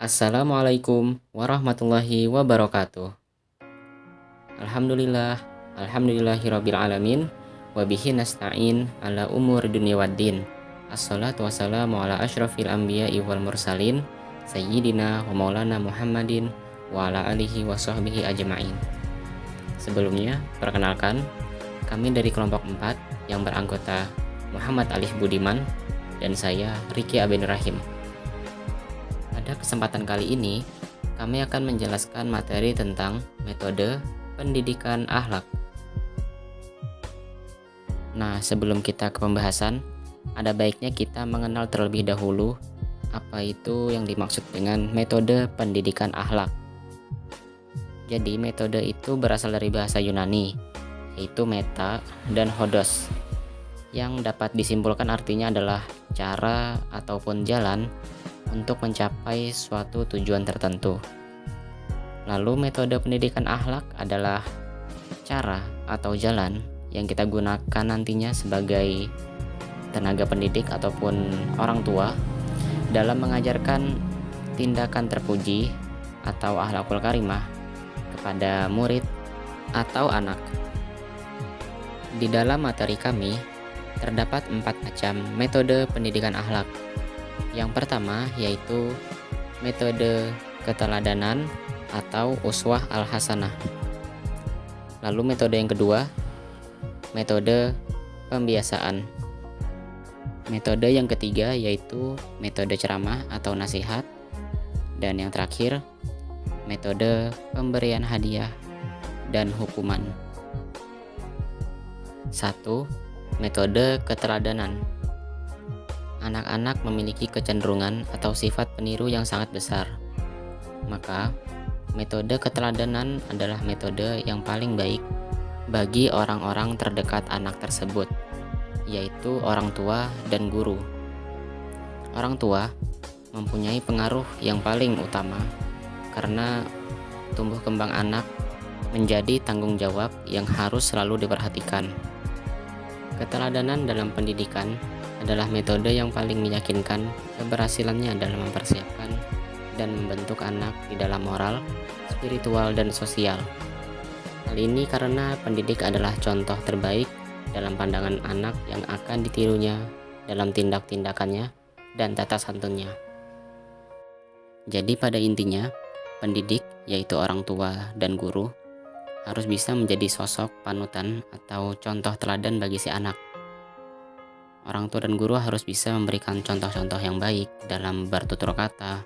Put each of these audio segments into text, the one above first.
Assalamualaikum warahmatullahi wabarakatuh. Alhamdulillah, alhamdulillahirabbil alamin, wa bihi nasta'in ala umur dunya waddin. Assalatu wassalamu ala asyrafil anbiya'i wal mursalin, sayyidina wa maulana Muhammadin wa ala alihi wa sahbihi ajma'in. Sebelumnya, perkenalkan, kami dari kelompok 4 yang beranggota Muhammad Alif Budiman dan saya Riki Aben Rahim. Pada kesempatan kali ini, kami akan menjelaskan materi tentang metode pendidikan akhlak. Nah, sebelum kita ke pembahasan, ada baiknya kita mengenal terlebih dahulu apa itu yang dimaksud dengan metode pendidikan akhlak. Jadi, metode itu berasal dari bahasa Yunani, yaitu meta dan hodos, yang dapat disimpulkan artinya adalah cara ataupun jalan untuk mencapai suatu tujuan tertentu. Lalu metode pendidikan akhlak adalah cara atau jalan yang kita gunakan nantinya sebagai tenaga pendidik ataupun orang tua dalam mengajarkan tindakan terpuji atau akhlakul karimah kepada murid atau anak. Di dalam materi kami terdapat 4 macam metode pendidikan akhlak. Yang pertama yaitu metode keteladanan atau uswah al-hasanah. Lalu metode yang kedua, metode pembiasaan. Metode yang ketiga yaitu metode ceramah atau nasihat. Dan yang terakhir, metode pemberian hadiah dan hukuman. 1. Metode keteladanan. Anak-anak memiliki kecenderungan atau sifat peniru yang sangat besar. Maka, metode keteladanan adalah metode yang paling baik bagi orang-orang terdekat anak tersebut, yaitu orang tua dan guru. Orang tua mempunyai pengaruh yang paling utama karena tumbuh kembang anak menjadi tanggung jawab yang harus selalu diperhatikan. Keteladanan dalam pendidikan adalah metode yang paling meyakinkan keberhasilannya dalam mempersiapkan dan membentuk anak di dalam moral, spiritual, dan sosial. Hal ini karena pendidik adalah contoh terbaik dalam pandangan anak yang akan ditirunya dalam tindak-tindakannya dan tata santunnya. Jadi pada intinya, pendidik, yaitu orang tua dan guru, harus bisa menjadi sosok panutan atau contoh teladan bagi si anak. Orang tua dan guru harus bisa memberikan contoh-contoh yang baik dalam bertutur kata,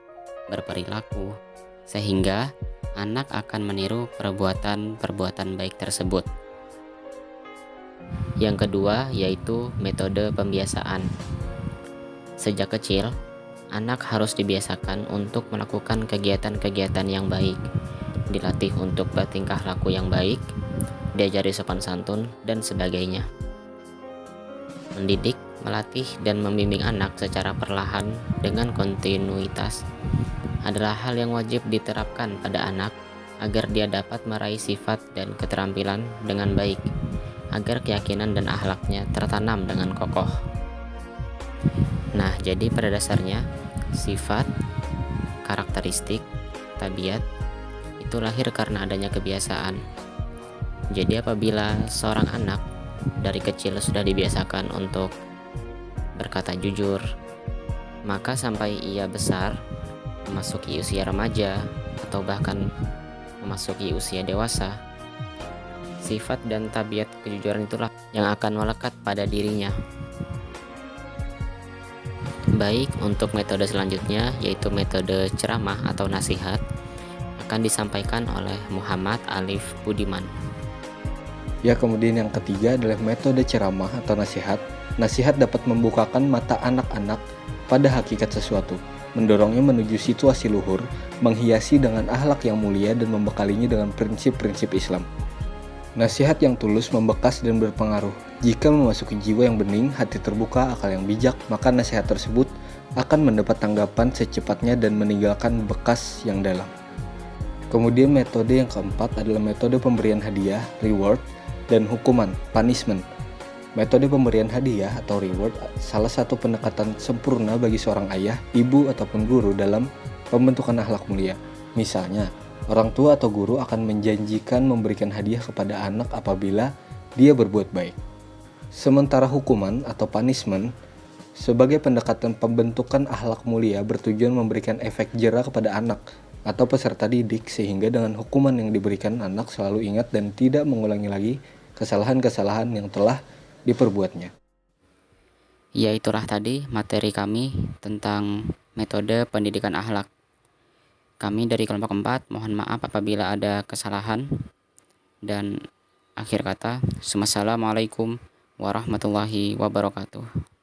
berperilaku, sehingga anak akan meniru perbuatan-perbuatan baik tersebut. Yang kedua yaitu metode pembiasaan. Sejak kecil, anak harus dibiasakan untuk melakukan kegiatan-kegiatan yang baik, dilatih untuk bertingkah laku yang baik, diajari sopan santun, dan sebagainya. Mendidik, melatih, dan membimbing anak secara perlahan dengan kontinuitas adalah hal yang wajib diterapkan pada anak agar dia dapat meraih sifat dan keterampilan dengan baik, agar keyakinan dan akhlaknya tertanam dengan kokoh. Nah, jadi pada dasarnya sifat, karakteristik, tabiat itu lahir karena adanya kebiasaan. Jadi apabila seorang anak dari kecil sudah dibiasakan untuk berkata jujur, maka sampai ia besar, memasuki usia remaja, atau bahkan memasuki usia dewasa, sifat dan tabiat kejujuran itulah yang akan melekat pada dirinya. Baik, untuk metode selanjutnya yaitu metode ceramah atau nasihat akan disampaikan oleh Muhammad Alif Budiman. Ya, kemudian yang ketiga adalah metode ceramah atau nasihat. Nasihat dapat membukakan mata anak-anak pada hakikat sesuatu, mendorongnya menuju situasi luhur, menghiasi dengan akhlak yang mulia dan membekalinya dengan prinsip-prinsip Islam. Nasihat yang tulus membekas dan berpengaruh. Jika memasuki jiwa yang bening, hati terbuka, akal yang bijak, maka nasihat tersebut akan mendapat tanggapan secepatnya dan meninggalkan bekas yang dalam. Kemudian metode yang keempat adalah metode pemberian hadiah, reward, dan hukuman, punishment. Metode pemberian hadiah atau reward salah satu pendekatan sempurna bagi seorang ayah, ibu, ataupun guru dalam pembentukan akhlak mulia. Misalnya, orang tua atau guru akan menjanjikan memberikan hadiah kepada anak apabila dia berbuat baik. Sementara hukuman atau punishment sebagai pendekatan pembentukan akhlak mulia bertujuan memberikan efek jera kepada anak atau peserta didik sehingga dengan hukuman yang diberikan anak selalu ingat dan tidak mengulangi lagi kesalahan-kesalahan yang telah diperbuatnya. Ya, itulah tadi materi kami tentang metode pendidikan akhlak. Kami dari kelompok 4 mohon maaf apabila ada kesalahan, dan akhir kata, wassalamualaikum warahmatullahi wabarakatuh.